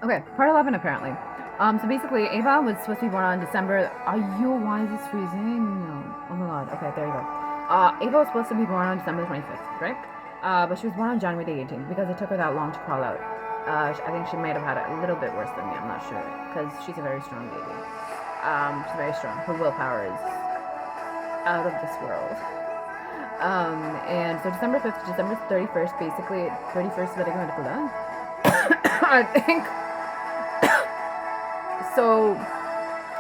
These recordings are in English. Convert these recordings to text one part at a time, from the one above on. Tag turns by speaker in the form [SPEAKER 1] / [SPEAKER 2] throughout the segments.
[SPEAKER 1] Okay, part 11 apparently. So basically, Ava was supposed to be born on December. Why is this freezing? No. Oh my god. Okay, there you go. Ava was supposed to be born on December 25th, right? But she was born on January the 18th because it took her that long to crawl out. I think she might have had it a little bit worse than me. I'm not sure because she's a very strong baby. She's very strong. Her willpower is out of this world. And so December 5th to December 31st, basically 31st ವರೆಗೂ ಇರ್ತದ. I think so.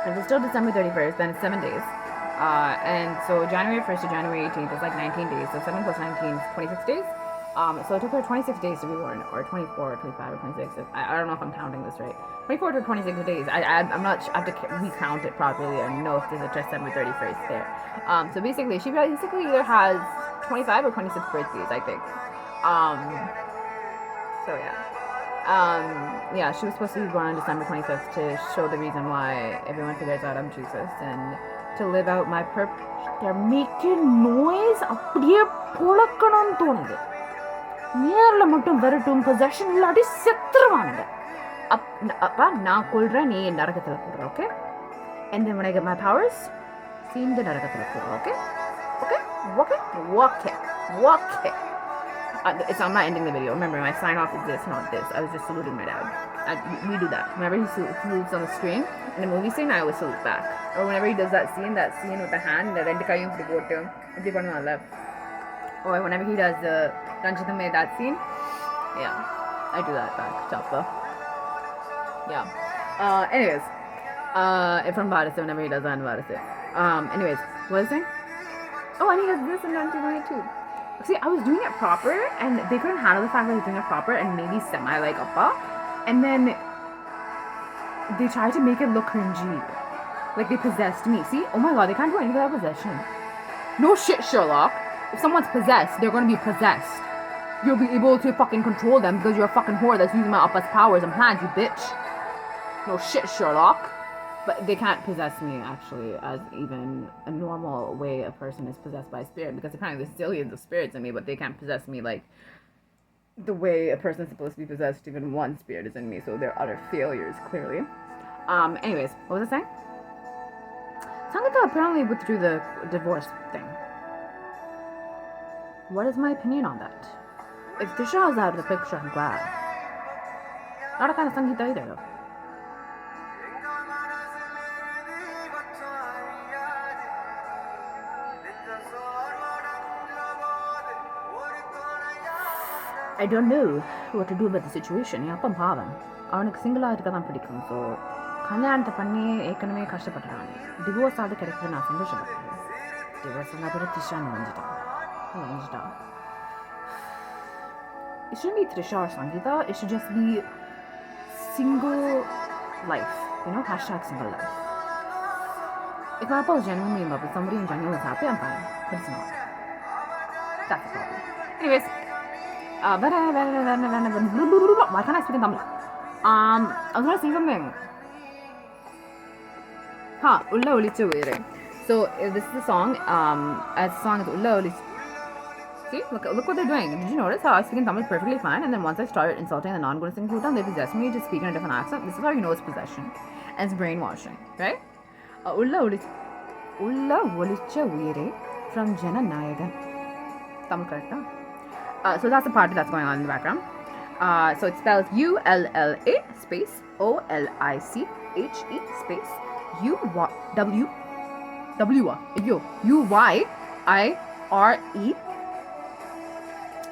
[SPEAKER 1] If it's still December 31st, then it's 7 days. And so January 1st to January 18th is like 19 days. So 7 plus 19 is 26 days. So it took her 26 days to be born, or 24, or 25, or 26. I don't know if I'm counting this right. 24 to 26 days. I'm not sure. I have to recount it properly and know if there's a December 31st there. So basically, she basically either has 25 or 26 birthdays, I think. So yeah. Yeah, she was supposed to be born on December 25th to show the reason why everyone figures out I'm Jesus and to live out my purpose. They're making noise. அப்படியே பொளக்கணும்னு தோணுது. நேர்ல மட்டும் வரட்டும் possession இல்லாட்டி செத்துருவானுங்க. அப்பா நான் கொல்றேன் நீ நரகத்துல போடுற, okay? And then when I get my powers, see the நரகத்துல போடுற, okay? Okay? Okay? Okay. Okay. I'm not ending the video. Remember, my sign off is this, not this. I was just saluting my dad. We do that. Whenever he salutes on the screen, in the movie scene, I always salute back. Or whenever he does that scene with the hand, the ரெண்டு கையும் இப்படி போட்டு இப்படி பண்ணுவான்ல. Or whenever he does the Ranjitame, that scene, yeah, I do that back. Chappa. Yeah. Anyways, from Bharase, whenever he does that in Bharase. Anyways, what was I saying? Oh, and he has this in 1922. See, I was doing it proper, and they couldn't handle the fact that I was doing it proper and maybe semi like uppa, and then they tried to make it look cringy, like they possessed me. See, oh my god, they can't do anything without possession. No shit, Sherlock. If someone's possessed, they're gonna be possessed. You'll be able to fucking control them because you're a fucking whore that's using my uppa's powers and plans, you bitch. No shit, Sherlock. But they can't possess me, actually, as even a normal way a person is possessed by a spirit, because apparently there's zillions of spirits in me, but they can't possess me like the way a person is supposed to be possessed. Even one spirit is in me, so they're utter failures, clearly. Anyways, what was I saying? Sangita apparently withdrew the divorce thing. What is my opinion on that? If Trisha is out of the picture, I'm glad. Not a kind of Sangita either, though. I don't know what to do about the situation. என் அப்பா பாவம், அவனுக்கு சிங்கிளாக இருக்க தான் பிடிக்கும். So கல்யாணத்தை பண்ணி ஏற்கனவே கஷ்டப்பட்டுறான். டிவோர்ஸ் ஆகுது கிடைக்குது, நான் சந்தோஷப்பட்டேன். டிவோர்ஸ் ஆனால் பிறகு Trisha நுழைஞ்சிட்டான். It shouldn't be Trisha or Sangeeta. It should just be single life. You know, hashtag single life. If my papa was genuinely in love with somebody and genuinely was happy, I'm fine. But it's not. That's the problem. Anyways. Why can't I speak in Tamil? I was going to say something. Ulla Olichu Uire. So this is the song. As the song is Ulla Olichu. See, look what they're doing. Did you notice how I speak in Tamil perfectly fine, and then once I start insulting the non-good sing Bhutan, they possess me to speak in a different accent. This is how you know it's possession, and it's brainwashing, right? Ulla Olichu Uire from Jana Nayagan. Tamil correct, huh? So that's the party that's going on in the background. So it spells ULLA space OLICHE space UYIRE.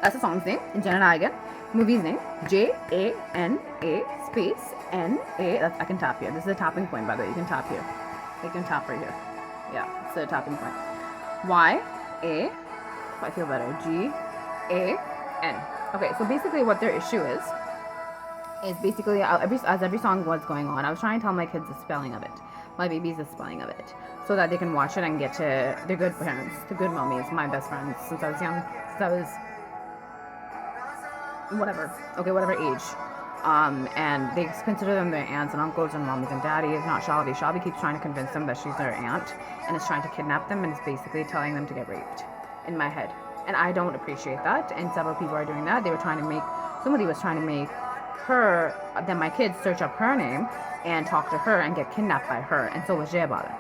[SPEAKER 1] That's the song's name. Jananayagan. Movie's name JANA space NA. I can tap here. This is a tapping point, by the way. You can tap here. You can tap right here. Yeah, it's a tapping point. YA. I feel better. GAN. Okay, so basically what their issue is basically as every song was going on, I was trying to tell my kids the spelling of it, my babies the spelling of it, so that they can watch it and get to, they're good parents, they're good mommies, my best friends since I was young, since I was whatever age. And they consider them their aunts and uncles and mommies and daddies, not Shelby. Shelby keeps trying to convince them that she's their aunt and is trying to kidnap them and is basically telling them to get raped in my head. And I don't appreciate that, and several people are doing that. Somebody was trying to make her, then my kids search up her name and talk to her and get kidnapped by her, and so was Jayabala.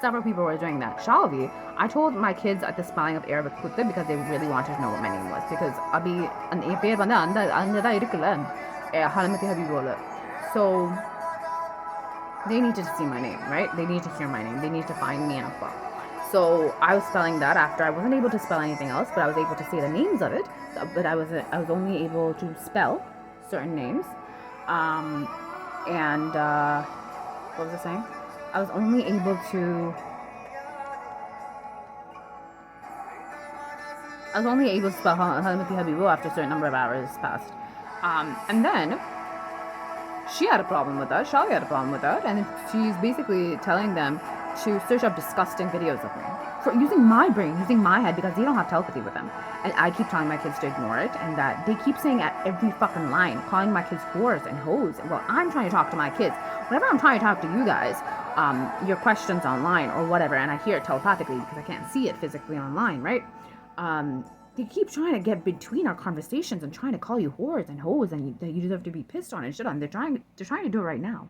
[SPEAKER 1] Several people were doing that. Shalvi, I told my kids at the spelling of Arabic Kutta because they really wanted to know what my name was. Because so they needed to see my name, right? They need to hear my name. They need to find me and Akbar. So I was spelling that after I wasn't able to spell anything else, but I was able to say the names of it. But I was only able to spell certain names. What was I saying? I was only able to spell Halimati Habibu after a certain number of hours passed. And then she had a problem with that. Shali had a problem with that, and she's basically telling them to search up disgusting videos of me for using my brain, using my head, because they don't have telepathy with them. And I keep telling my kids to ignore it, and that they keep saying at every fucking line, calling my kids whores and hoes. Well, I'm trying to talk to my kids. Whenever I'm trying to talk to you guys, your questions online or whatever, and I hear it telepathically because I can't see it physically online, right? They keep trying to get between our conversations and trying to call you whores and hoes, and you deserve to be pissed on and shit on. They're trying to do it right now,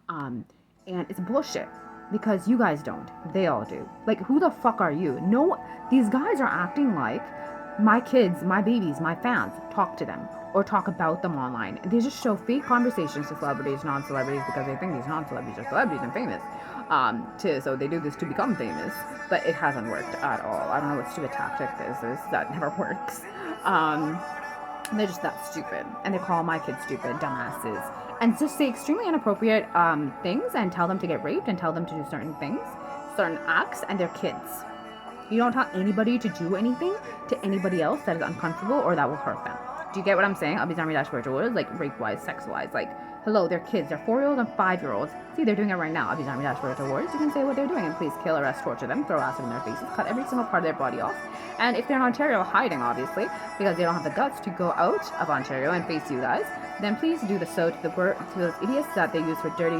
[SPEAKER 1] and it's bullshit because you guys don't. They all do. Like, who the fuck are you? No, these guys are acting like my kids, my babies, my fans talk to them or talk about them online. They just show fake conversations to celebrities, non-celebrities, because they think these non-celebrities are celebrities and famous. So they do this to become famous, but it hasn't worked at all. I don't know what stupid tactic this is. That never works. They're just that stupid, and they call my kids stupid, dumbasses, and just say extremely inappropriate things and tell them to get raped and tell them to do certain things, certain acts, and they're kids. You don't tell anybody to do anything to anybody else that is uncomfortable or that will hurt them. Do you get what I'm saying? Abizarmi dashboard words, like rape-wise, sex-wise. Like, hello, they're kids. They're 4-year-olds and 5-year-olds. See, they're doing it right now. Abizarmi dashboard words. You can say what they're doing and please kill, arrest, torture them, throw acid in their faces, cut every single part of their body off. And if they're in Ontario hiding, obviously, because they don't have the guts to go out of Ontario and face you guys, then please do the so to those idiots that they use for dirty